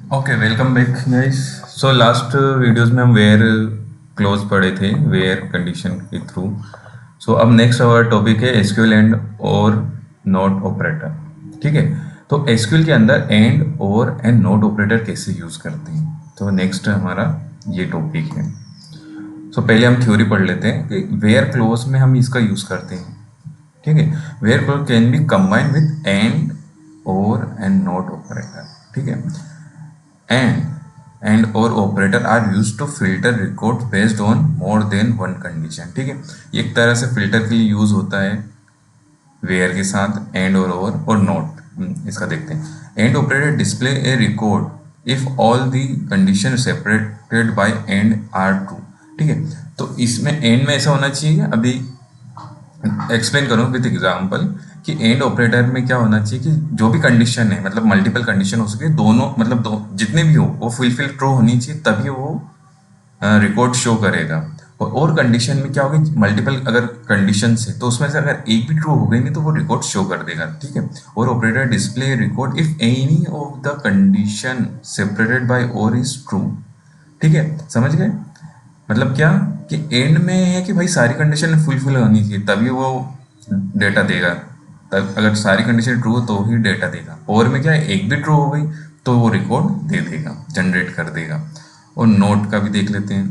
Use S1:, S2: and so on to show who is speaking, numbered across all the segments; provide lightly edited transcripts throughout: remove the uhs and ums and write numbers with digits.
S1: Okay, welcome back guys. So last videos में हम where close पढ़े थे, वेयर कंडीशन के थ्रू। सो अब नेक्स्ट हमारा टॉपिक है एसक्यूएल एंड और नॉट ऑपरेटर। ठीक है, तो एसक्यूएल के अंदर एंड और एंड नॉट ऑपरेटर कैसे यूज करते हैं, तो नेक्स्ट हमारा ये टॉपिक है। सो पहले हम थ्योरी पढ़ लेते हैं कि वेयर क्लोज में हम इसका यूज करते हैं। ठीक है, where clause can be combined with and और एंड नॉट ऑपरेटर। ठीक है, एंड और operator are use to filter record based on more than one condition. ठीक है, ये एक तरह से फिल्टर के लिए यूज होता है वेयर के साथ एंड और नॉट। इसका देखते हैं। And operator display a record if all the condition separated by and are true. ठीक है, तो इसमें एंड में ऐसा होना चाहिए, अभी एक्सप्लेन करूँ विद एग्जांपल कि एंड ऑपरेटर में क्या होना चाहिए कि जो भी कंडीशन है, मतलब मल्टीपल कंडीशन हो सके, दोनों मतलब जितने भी हो वो फुलफिल ट्रू होनी चाहिए, तभी वो रिकॉर्ड शो करेगा। और कंडीशन में क्या होगी, मल्टीपल अगर कंडीशन है तो उसमें से अगर एक भी ट्रू हो गई नहीं तो वो रिकॉर्ड शो कर देगा। ठीक है, और operator display record if any of the condition separated bye और इज ट्रू। ठीक है, समझ गए? मतलब क्या कि एंड में है कि भाई सारी कंडीशन फुलफिल होनी चाहिए तभी वो डेटा देगा। तब अगर सारी कंडीशन ट्रू हो तो ही डेटा देगा। और में क्या है, एक भी ट्रू हो गई तो वो रिकॉर्ड दे देगा, जनरेट कर देगा। और नोट का भी देख लेते हैं।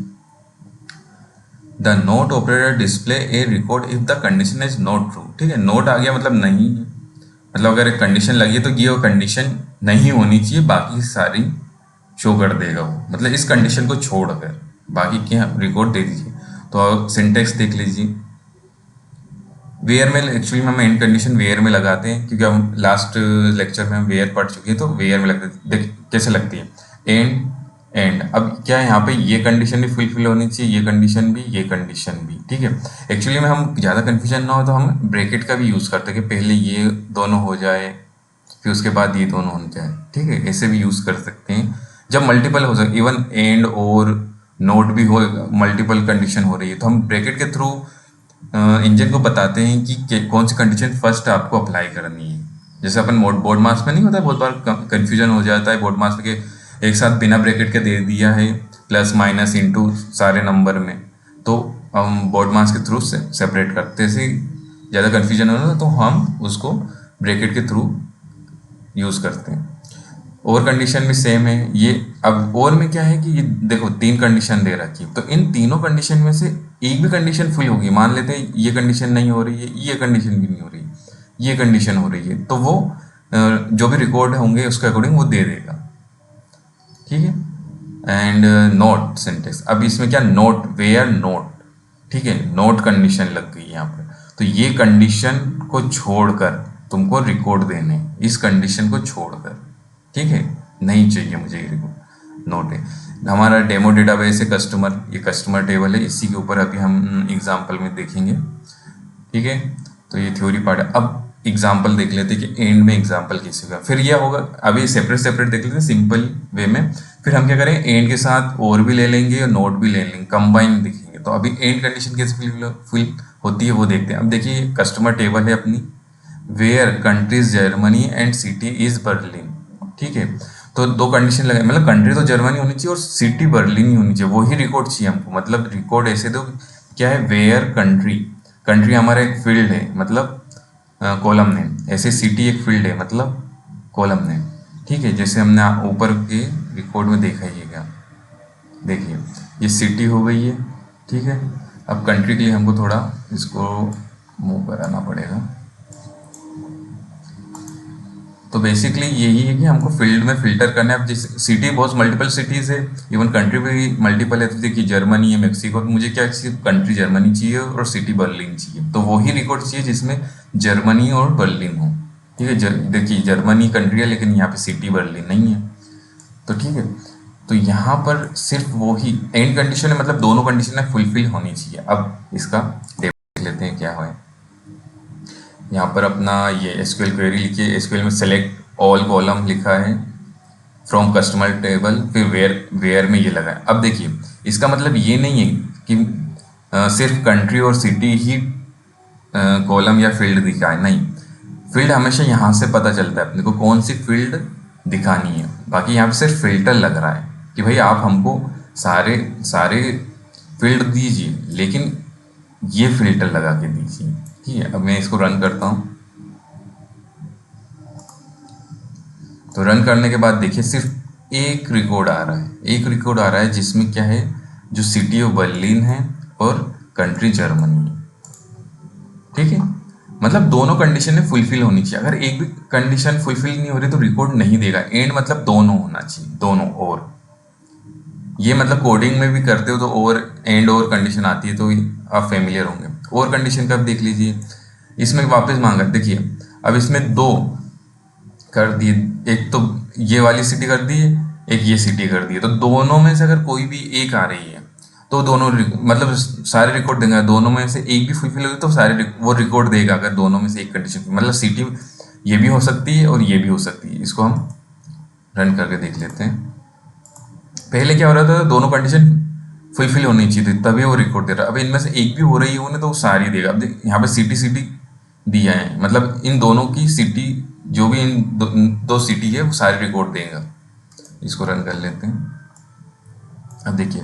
S1: The note operator display a record if the condition is not true. ठीक है, नोट आ गया मतलब नहीं है, मतलब अगर एक कंडीशन लगी है तो ये वो कंडीशन नहीं होनी चाहिए, बाकी सारी शो कर देगा वो, मतलब इस कंडीशन को छोड़कर बाकी क्या रिकॉर्ड दे दीजिए। तो सिंटेक्स देख लीजिए। वेयर में एक्चुअली हम एंड कंडीशन वेयर में लगाते हैं क्योंकि हम लास्ट लेक्चर में हम वेयर पढ़ चुके हैं, तो वेयर में लगते देख कैसे लगती है। एंड एंड अब क्या है, यहाँ पे ये कंडीशन भी फुलफिल होनी चाहिए, ये कंडीशन भी, ये कंडीशन भी। ठीक है, एक्चुअली में हम ज़्यादा कन्फ्यूजन ना हो तो हम ब्रैकेट का भी यूज़ करते हैं कि पहले ये दोनों हो जाए फिर उसके बाद ये दोनों हो जाए। ठीक है, ऐसे भी यूज़ कर सकते हैं जब मल्टीपल हो सके, इवन एंड और नोट भी हो, मल्टीपल कंडीशन हो रही है तो हम ब्रैकेट के थ्रू इंजन को बताते हैं कि कौन सी कंडीशन फर्स्ट आपको अप्लाई करनी है। जैसे अपन बोर्ड मास में नहीं होता, बहुत बार कंफ्यूजन हो जाता है बोर्ड मास में कि एक साथ बिना ब्रैकेट के दे दिया है प्लस माइनस इंटू सारे नंबर में, तो हम बोर्ड मास के थ्रू से सेपरेट करते हैं। ऐसे ज़्यादा कन्फ्यूजन हो तो हम उसको ब्रैकेट के थ्रू यूज़ करते हैं। और कंडीशन भी सेम है ये। अब और में क्या है कि ये देखो तीन कंडीशन दे रखी है, तो इन तीनों कंडीशन में से एक भी कंडीशन फुल होगी, मान लेते हैं ये कंडीशन नहीं हो रही है, ये कंडीशन भी नहीं हो रही है, ये कंडीशन हो रही है, तो वो जो भी रिकॉर्ड होंगे उसके अकॉर्डिंग वो दे देगा। ठीक है, एंड नोट सिंटेक्स। अब इसमें क्या, नोट वेयर नोट। ठीक है, नोट कंडीशन लग गई यहाँ पर, तो ये कंडीशन को छोड़कर तुमको रिकॉर्ड देने, इस कंडीशन को छोड़कर। ठीक है, नहीं चाहिए मुझे ये रिकॉर्ड, नोट है। हमारा डेमो डेटाबेस है कस्टमर, ये कस्टमर टेबल है, इसी के ऊपर अभी हम एग्जाम्पल में देखेंगे। ठीक है, तो ये थ्योरी पार्ट है। अब एग्जाम्पल देख लेते हैं कि एंड में एग्जाम्पल कैसे होगा, फिर यह होगा। अभी सेपरेट सेपरेट देख लेते हैं सिंपल वे में, फिर हम क्या करें, एंड के साथ और भी ले लेंगे और नोट भी ले लेंगे, कंबाइन दिखेंगे। तो अभी एंड कंडीशन कैसे फुल होती है वो देखते हैं। अब देखिए कस्टमर टेबल है अपनी, where country is Germany and city is Berlin. ठीक है, तो दो कंडीशन लगे, मतलब कंट्री तो जर्मनी होनी चाहिए और सिटी बर्लिन ही होनी चाहिए, वही रिकॉर्ड चाहिए हमको। मतलब रिकॉर्ड ऐसे दो, क्या है, वेयर कंट्री, कंट्री हमारा एक फील्ड है मतलब कॉलम नेम, ऐसे सिटी एक फील्ड है मतलब कॉलम नेम। ठीक है, जैसे हमने ऊपर के रिकॉर्ड में देखा ही है, देखिए ये सिटी हो गई है। ठीक है, अब कंट्री के लिए हमको थोड़ा इसको मूव कराना पड़ेगा। तो बेसिकली यही है कि हमको फील्ड में फिल्टर करना है। अब जैसे सिटी बहुत मल्टीपल सिटीज़ है, इवन कंट्री भी मल्टीपल है, तो देखिए जर्मनी है, मेक्सिको, मुझे क्या सिर्फ कंट्री जर्मनी चाहिए और सिटी बर्लिन चाहिए, तो वही रिकॉर्ड चाहिए जिसमें जर्मनी और बर्लिन हो। ठीक है, देखिए जर्मनी कंट्री है लेकिन यहाँ पे सिटी बर्लिन नहीं है, तो ठीक है। तो यहाँ पर सिर्फ वही एंड कंडीशन है, मतलब दोनों कंडीशन फुलफिल होनी चाहिए। अब इसका देख लेते हैं क्या है। यहाँ पर अपना ये एसक्यूएल क्वेरी लिखिए, एसक्यूएल में सेलेक्ट ऑल कॉलम लिखा है फ्रॉम कस्टमर टेबल, फिर वेयर में ये लगा है। अब देखिए इसका मतलब ये नहीं है कि सिर्फ कंट्री और सिटी ही कॉलम या फील्ड दिखा है, नहीं। फील्ड हमेशा यहाँ से पता चलता है अपने को, कौन सी फील्ड दिखानी है। बाकी यहाँ पे सिर्फ फिल्टर लग रहा है कि भाई आप हमको सारे सारे फील्ड दीजिए, लेकिन ये फिल्टर लगा के दीजिए। ठीक है, अब मैं इसको रन करता हूँ। तो रन करने के बाद देखिए सिर्फ एक रिकॉर्ड आ रहा है, एक रिकॉर्ड आ रहा है जिसमें क्या है, जो सिटी ऑफ बर्लिन है और कंट्री जर्मनी है। ठीक है, मतलब दोनों कंडीशन फुलफिल होनी चाहिए। अगर एक भी कंडीशन फुलफिल नहीं हो रही तो रिकॉर्ड नहीं देगा। एंड मतलब दोनों होना चाहिए, दोनों। और ये मतलब कोडिंग में भी करते हो तो और एंड और कंडीशन आती है, तो आप फेमिलियर होंगे। और कंडीशन का अब देख लीजिए, इसमें वापस मांगा, देखिए अब इसमें दो कर दिए, एक तो ये वाली सिटी कर दी है, एक ये सिटी कर दी है। तो दोनों में से अगर कोई भी एक आ रही है तो दोनों मतलब सारे रिकॉर्ड देगा। दोनों में से एक भी फुलफिल होगी तो सारे वो रिकॉर्ड देगा, अगर दोनों में से एक कंडीशन, मतलब सिटी ये भी हो सकती है और ये भी हो सकती है। इसको हम रन करके देख लेते हैं। पहले क्या हो रहा था, दोनों कंडीशन फुलफिल होनी चाहिए थी तभी वो रिकॉर्ड दे रहा है। अब इनमें से एक भी हो रही है ना तो वो सारी देगा। अब यहाँ पे सिटी सिटी दिया है, मतलब इन दोनों की सिटी, जो भी इन दो सिटी है वो सारे रिकॉर्ड देगा। इसको रन कर लेते हैं। अब देखिए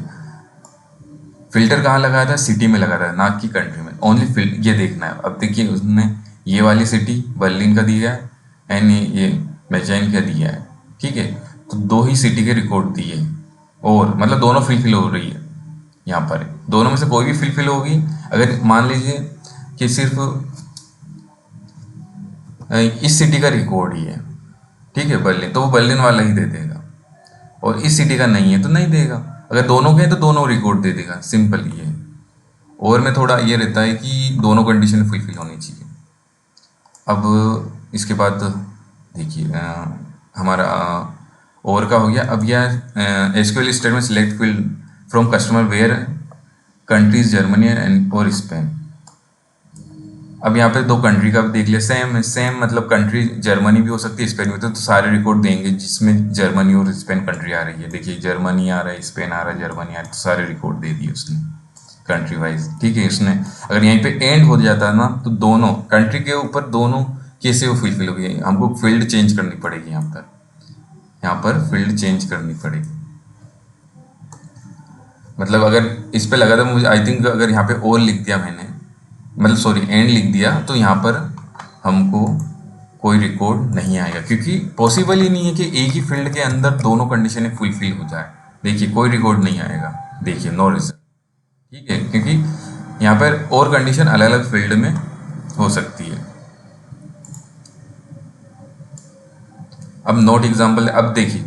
S1: फिल्टर कहाँ लगाया था, सिटी में लगाया था, ना कि कंट्री में। ओनली ये देखना है। अब देखिए उसने ये वाली सिटी बर्लिन का दिया है एंड ये मैजाइन का दिया है। ठीक है, तो दो ही सिटी के रिकॉर्ड दिए, और मतलब दोनों फिलफिल हो रही है। यहाँ पर दोनों में से कोई भी फिलफिल होगी। अगर मान लीजिए कि सिर्फ इस सिटी का रिकॉर्ड ही है, ठीक है, बर्लिन, तो वो बर्लिन वाला ही दे देगा। और इस सिटी का नहीं है तो नहीं देगा। अगर दोनों के हैं तो दोनों रिकॉर्ड दे देगा, सिंपल ये है। और में थोड़ा ये रहता है कि दोनों कंडीशन फुलफिल होनी चाहिए। अब इसके बाद देखिए हमारा और का हो गया। अब यह SQL statement select field from customer where country is Germany and और स्पेन। अब यहाँ पे दो कंट्री का भी देख लिया। सेम सेम मतलब कंट्री जर्मनी भी हो सकती है, स्पेन भी। तो सारे रिकॉर्ड देंगे जिसमें जर्मनी और स्पेन कंट्री आ रही है। देखिए जर्मनी आ रहा है, स्पेन आ रहा है, जर्मनी आ रहा है, तो सारे रिकॉर्ड दे दिए उसने कंट्री वाइज। ठीक है, इसने अगर यहीं पे एंड हो जाता है ना तो दोनों कंट्री के ऊपर दोनों कैसे वो फुलफिल हो गई। हमको फील्ड चेंज करनी पड़ेगी यहाँ पर फील्ड चेंज करनी पड़ेगी। मतलब अगर इस पे लगा था मुझे, आई थिंक अगर यहाँ पे और लिख दिया मैंने, मतलब सॉरी एंड लिख दिया, तो यहाँ पर हमको कोई रिकॉर्ड नहीं आएगा, क्योंकि पॉसिबल ही नहीं है कि एक ही फील्ड के अंदर दोनों कंडीशन फुलफिल हो जाए। देखिए कोई रिकॉर्ड नहीं आएगा, देखिए नो रिजल्ट। ठीक है, क्योंकि यहाँ पर और कंडीशन अलग अलग फील्ड में हो सकती है। अब नोट एग्जाम्पल, अब देखिए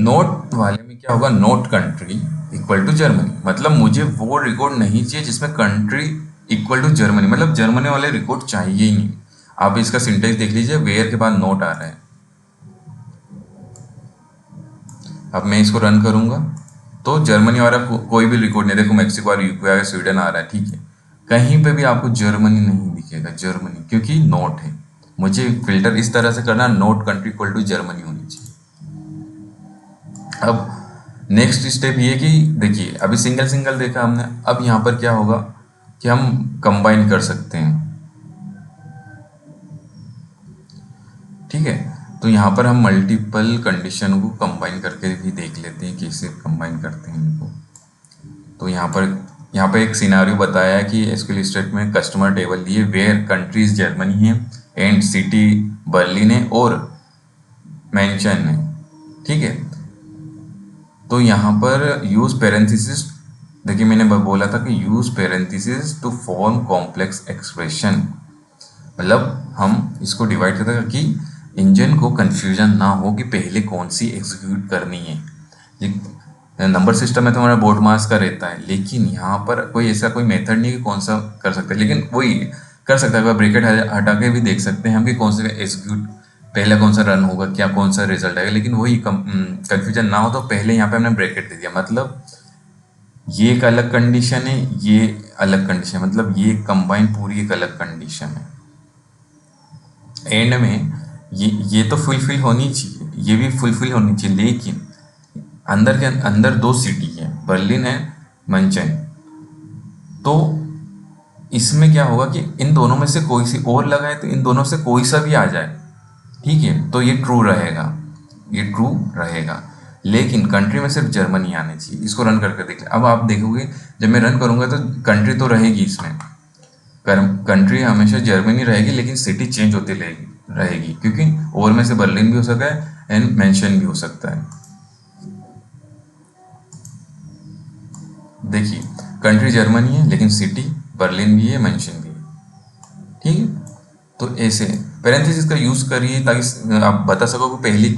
S1: नोट वाले में क्या होगा, not country equal to Germany, मतलब मुझे वो रिकॉर्ड नहीं चाहिए जिसमें कंट्री इक्वल टू जर्मनी, मतलब जर्मनी वाले रिकॉर्ड चाहिए ही नहीं। आप इसका सिंटेक्स देख लीजिए, वेयर के बाद नोट आ रहा है। अब मैं इसको रन करूंगा तो जर्मनी वाला कोई भी रिकॉर्ड नहीं। देखो मैक्सिको और यूके आ, स्वीडन आ रहा है। ठीक है, कहीं पे भी आपको जर्मनी नहीं दिखेगा, जर्मनी, क्योंकि नोट है। मुझे फिल्टर इस तरह से करना, not country equal to Germany होनी चाहिए। अब नेक्स्ट स्टेप ये कि देखिए अभी सिंगल सिंगल देखा हमने, अब यहाँ पर क्या होगा कि हम कंबाइन कर सकते हैं। ठीक है, तो यहाँ पर हम मल्टीपल कंडीशन को कंबाइन करके भी देख लेते हैं, कैसे कंबाइन करते हैं इनको। तो यहाँ पर एक सिनारियो बताया है कि एसक्यूएल स्टेटमेंट में कस्टमर टेबल दिए, वेयर कंट्रीज जर्मनी है एंड सिटी बर्लिन है और मेंशन है। ठीक है, तो यहाँ पर यूज पैरेंथेसिस, देखिए मैंने बोला था कि use parenthesis to form complex expression, मतलब हम इसको डिवाइड करते हैं कि इंजन को कंफ्यूजन ना हो कि पहले कौन सी एग्जीक्यूट करनी है। नंबर सिस्टम में तो हमारा बोर्ड मास का रहता है, लेकिन यहाँ पर कोई ऐसा कोई मेथड नहीं कि कौन सा कर सकते हैं, लेकिन वही कर सकता है। ब्रैकेट हटा के भी देख सकते हैं हम कि कौन सा एग्जीक्यूट पहला, कौन सा रन होगा, क्या कौन सा रिजल्ट आएगा। लेकिन वही कंफ्यूजन ना हो तो पहले यहाँ पे हमने ब्रैकेट दे दिया, मतलब ये एक अलग कंडीशन है, ये अलग कंडीशन, मतलब ये कंबाइन पूरी एक अलग कंडीशन है। एंड में ये तो फुलफिल होनी चाहिए, ये भी फुलफिल होनी चाहिए, लेकिन अंदर के अंदर दो सिटी है, बर्लिन है मंचन। तो इसमें क्या होगा कि इन दोनों में से कोई सी और लगाए तो इन दोनों से कोई सा भी आ जाए, ठीक है, तो ये ट्रू रहेगा। ये ट्रू रहेगा। लेकिन कंट्री में सिर्फ जर्मनी आनी चाहिए। इसको रन करके देख ले। अब आप देखोगे जब मैं रन करूंगा तो कंट्री तो रहेगी इसमें, कंट्री हमेशा जर्मनी रहेगी, लेकिन सिटी चेंज होती रहेगी क्योंकि ओवर में से बर्लिन भी हो सकता है एंड मेंशन भी हो सकता है। देखिए कंट्री जर्मनी है लेकिन सिटी बर्लिन भी है, मेंशन भी है। ठीक है, तो ऐसे पैरेंथेसिस का यूज करिए ताकि आप बता सको कि पहली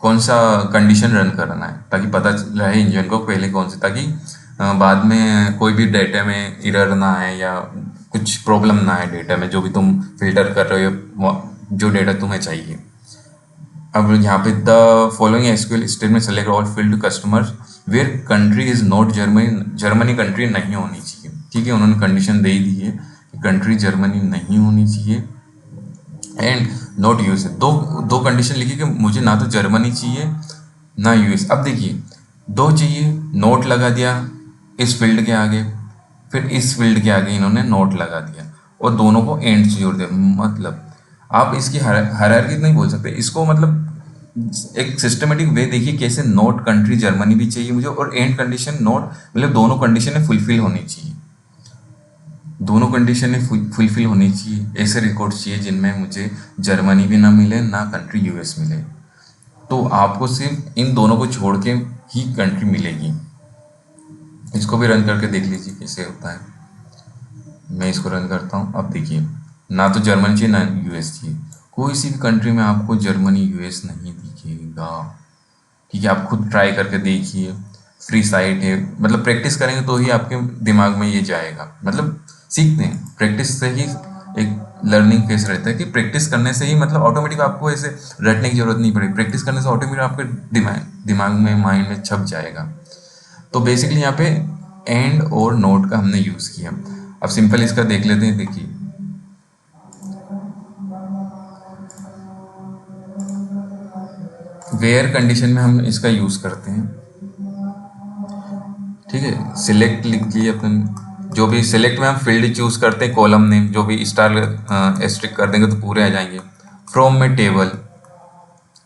S1: कौन सा कंडीशन रन करना है, ताकि पता रहे इंजन को पहले कौन सी, ताकि बाद में कोई भी डेटा में एरर ना आए या कुछ प्रॉब्लम ना आए डेटा में, जो भी तुम फिल्टर कर रहे हो जो डेटा तुम्हें चाहिए। अब यहाँ पे the following SQL statement select all field customers where country is not Germany, Germany country नहीं होनी चाहिए। ठीक है, उन्होंने कंडीशन दे दी है कि कंट्री जर्मनी नहीं होनी चाहिए एंड नॉट यूएस। दो कंडीशन लिखी कि मुझे ना तो जर्मनी चाहिए ना यूएस। अब देखिए दो चाहिए, नोट लगा दिया इस फील्ड के आगे, फिर इस फील्ड के आगे इन्होंने नोट लगा दिया और दोनों को एंड से जोड़ दिया। मतलब आप इसकी हायरार्की नहीं बोल सकते इसको, मतलब एक सिस्टमेटिक वे देखिए कैसे नोट कंट्री जर्मनी भी चाहिए मुझे और एंड कंडीशन नोट, मतलब दोनों कंडीशन फुलफिल होनी चाहिए, दोनों कंडीशन फुलफिल होनी चाहिए। ऐसे रिकॉर्ड चाहिए जिनमें मुझे जर्मनी भी ना मिले ना कंट्री यूएस मिले, तो आपको सिर्फ इन दोनों को छोड़ के ही कंट्री मिलेगी। इसको भी रन करके देख लीजिए कैसे होता है। मैं इसको रन करता हूँ। अब देखिए ना तो जर्मनी चाहिए ना यूएस चाहिए, कोई सी भी कंट्री में आपको जर्मनी यूएस नहीं दिखेगा। ठीक है, आप खुद ट्राई करके देखिए, फ्री साइट है, मतलब प्रैक्टिस करेंगे तो ही आपके दिमाग में ये जाएगा। मतलब सीखते हैं प्रैक्टिस से ही, एक लर्निंग फेस रहता है कि प्रैक्टिस करने से ही मतलब ऑटोमेटिक आपको ऐसे रटने की जरूरत नहीं पड़ेगी, प्रैक्टिस करने से ऑटोमेटिक आपके दिमाग में माइंड में छप जाएगा। तो बेसिकली यहाँ पे एंड और नोट का हमने यूज किया। अब सिंपल इसका देख लेते हैं। देखिए वेयर कंडीशन में हम इसका यूज करते हैं। ठीक है, सिलेक्ट लिख लिए अपन, जो भी सिलेक्ट में हम फील्ड चूज करते हैं, कॉलम नेम जो भी स्टार एस्ट्रिक कर देंगे तो पूरे आ जाएंगे। फ्रॉम में टेबल,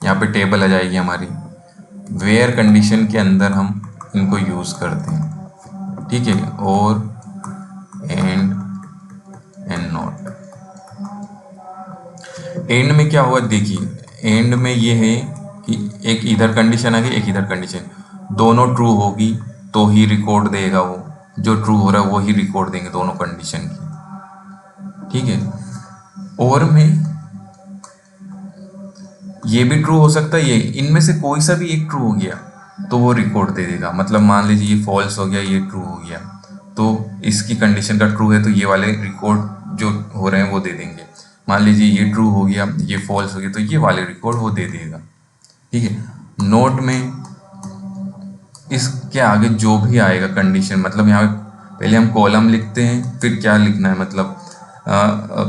S1: यहाँ पे टेबल आ जाएगी हमारी। वेयर कंडीशन के अंदर हम इनको यूज करते हैं। ठीक है, और एंड नॉट। एंड में क्या हुआ देखिए, एंड में ये है कि एक इधर कंडीशन आ गई एक इधर कंडीशन, दोनों ट्रू होगी तो ही रिकॉर्ड देगा, वो जो ट्रू हो रहा है वो ही रिकॉर्ड देंगे दोनों कंडीशन की। ठीक है, और में ये भी ट्रू हो सकता है, ये इनमें से कोई सा भी एक ट्रू हो गया तो वो रिकॉर्ड दे देगा। मतलब मान लीजिए ये फॉल्स हो गया ये ट्रू हो गया, तो इसकी कंडीशन का ट्रू है तो ये वाले रिकॉर्ड जो हो रहे हैं वो दे देंगे। मान लीजिए ये ट्रू हो गया ये फॉल्स हो गया तो ये वाले रिकॉर्ड वो दे देगा। ठीक है, नोट में इसके आगे जो भी आएगा कंडीशन, मतलब यहाँ पहले हम कॉलम लिखते हैं फिर क्या लिखना है, मतलब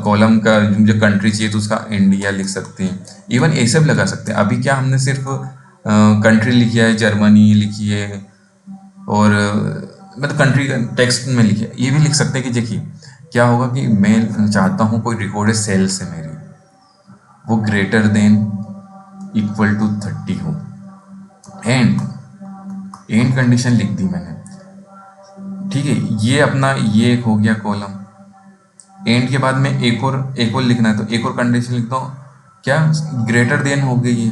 S1: कॉलम का मुझे कंट्री चाहिए तो उसका इंडिया लिख सकते हैं, इवन ऐसे भी लगा सकते हैं। अभी क्या हमने सिर्फ कंट्री लिखी है, जर्मनी लिखी है और मतलब कंट्री का टेक्स्ट में लिखी है, ये भी लिख सकते हैं कि देखिए क्या होगा कि मैं चाहता हूँ कोई रिकॉर्ड है सेल से मेरी, वो ग्रेटर देन इक्वल टू 30 हो, एंड कंडीशन लिख दी मैंने। ठीक है, ये अपना ये एक हो गया कॉलम। एंड के बाद में एक और लिखना है तो एक और कंडीशन लिखता हूँ, क्या ग्रेटर देन हो गई है,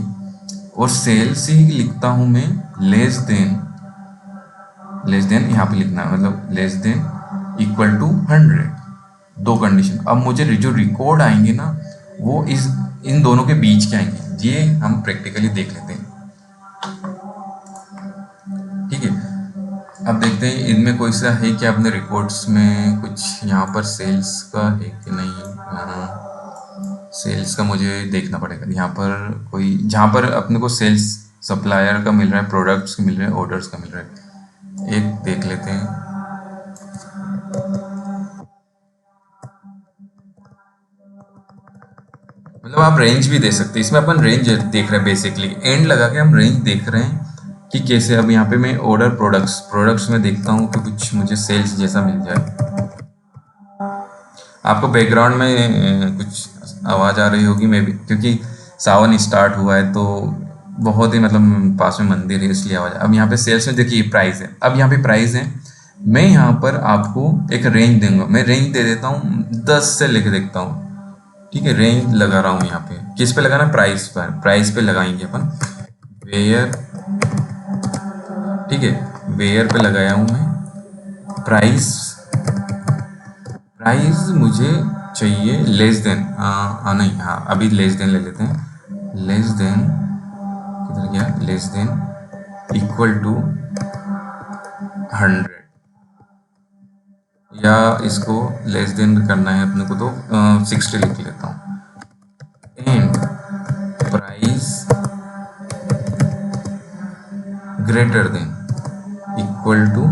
S1: और सेल से ही लिखता हूँ मैं लेस देन यहाँ पे लिखना है, मतलब लेस देन इक्वल टू 100, दो कंडीशन। अब मुझे जो रिकॉर्ड आएंगे ना वो इन दोनों के बीच के आएंगे, ये हम प्रैक्टिकली देख लेते हैं। ठीक है, अब देखते हैं इनमें कोई सा है क्या अपने रिकॉर्ड्स में कुछ, यहाँ पर सेल्स का है कि नहीं। सेल्स का मुझे देखना पड़ेगा, यहाँ पर कोई जहाँ पर अपने को सेल्स सप्लायर का मिल रहा है, प्रोडक्ट्स का मिल रहा है, ऑर्डर्स का मिल रहा है, एक देख लेते हैं। मतलब आप रेंज भी दे सकते हैं, इसमें अपन रेंज देख रहे हैं, बेसिकली एंड लगा के हम रेंज देख रहे हैं कि कैसे। अब यहाँ पे मैं ऑर्डर प्रोडक्ट्स में देखता हूँ कि कुछ मुझे सेल्स जैसा मिल जाए। आपको बैकग्राउंड में कुछ आवाज़ आ रही होगी मे भी, क्योंकि सावन स्टार्ट हुआ है तो बहुत ही मतलब पास में मंदिर है इसलिए आवाज़। अब यहाँ पे सेल्स में देखिए प्राइस है, अब यहाँ पे प्राइस है, मैं यहाँ पर आपको एक रेंज दूंगा, मैं रेंज दे देता हूँ 10 से लेके देखता हूँ। ठीक है, रेंज लगा रहा हूँ यहाँ पे, किस पे लगाना, प्राइस पर, प्राइस पे लगाएंगे अपन वेयर। ठीक है, वेयर पे लगाया हूँ मैं प्राइस। प्राइस मुझे चाहिए लेस देन, नहीं हाँ अभी लेस देन ले लेते हैं, लेस देन किधर गया, लेस देन इक्वल टू 100, या इसको लेस देन करना है अपने को तो 60 लिख लेता हूँ। And price greater than equal to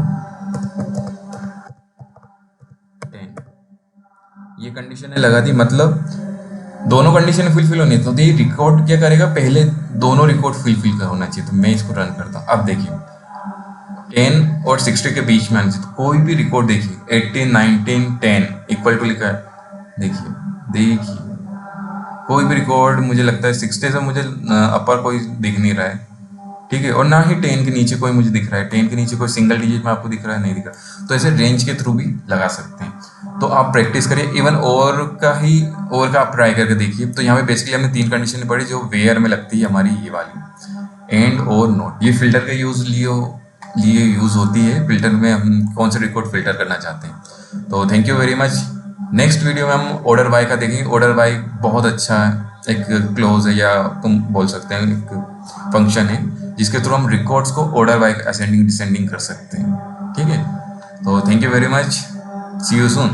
S1: 10, ये कंडीशन है लगा दी, मतलब दोनों कंडीशन फुलफिल होनी है, तो ये रिकॉर्ड क्या करेगा, पहले दोनों रिकॉर्ड फुलफिल का होना चाहिए। तो मैं इसको रन करता हूँ, अब देखिए 10 और 60 के बीच में आना चाहिए, तो कोई भी रिकॉर्ड देखिए 18 19 10 इक्वल टू लिखा है, देखिए देखिए कोई भी रिकॉर्ड मुझे लगता है 60 से मुझे अपर कोई दिख नहीं रहा है। ठीक है, और ना ही 10 के नीचे कोई मुझे दिख रहा है, 10 के नीचे कोई सिंगल डिजिट में आपको दिख रहा है, नहीं दिख रहा। तो ऐसे रेंज के थ्रू भी लगा सकते हैं, तो आप प्रैक्टिस करिए। इवन और का ही, और का आप ट्राई करके देखिए। तो यहाँ पे बेसिकली हमने 3 कंडीशन पढ़ी जो वेयर में लगती है हमारी, ये वाली एंड और नोट, ये फिल्टर का लिए यूज़ होती है। फिल्टर में हम कौन से रिकॉर्ड फिल्टर करना चाहते हैं। तो thank you very much. Next video में हम ऑर्डर बाय का देखेंगे। ऑर्डर बाय बहुत अच्छा एक क्लोज है, या तुम बोल सकते हैं एक फंक्शन है जिसके थ्रू हम रिकॉर्ड्स को ऑर्डर बाय असेंडिंग डिसेंडिंग कर सकते हैं। ठीक है, तो thank you very much, see you soon.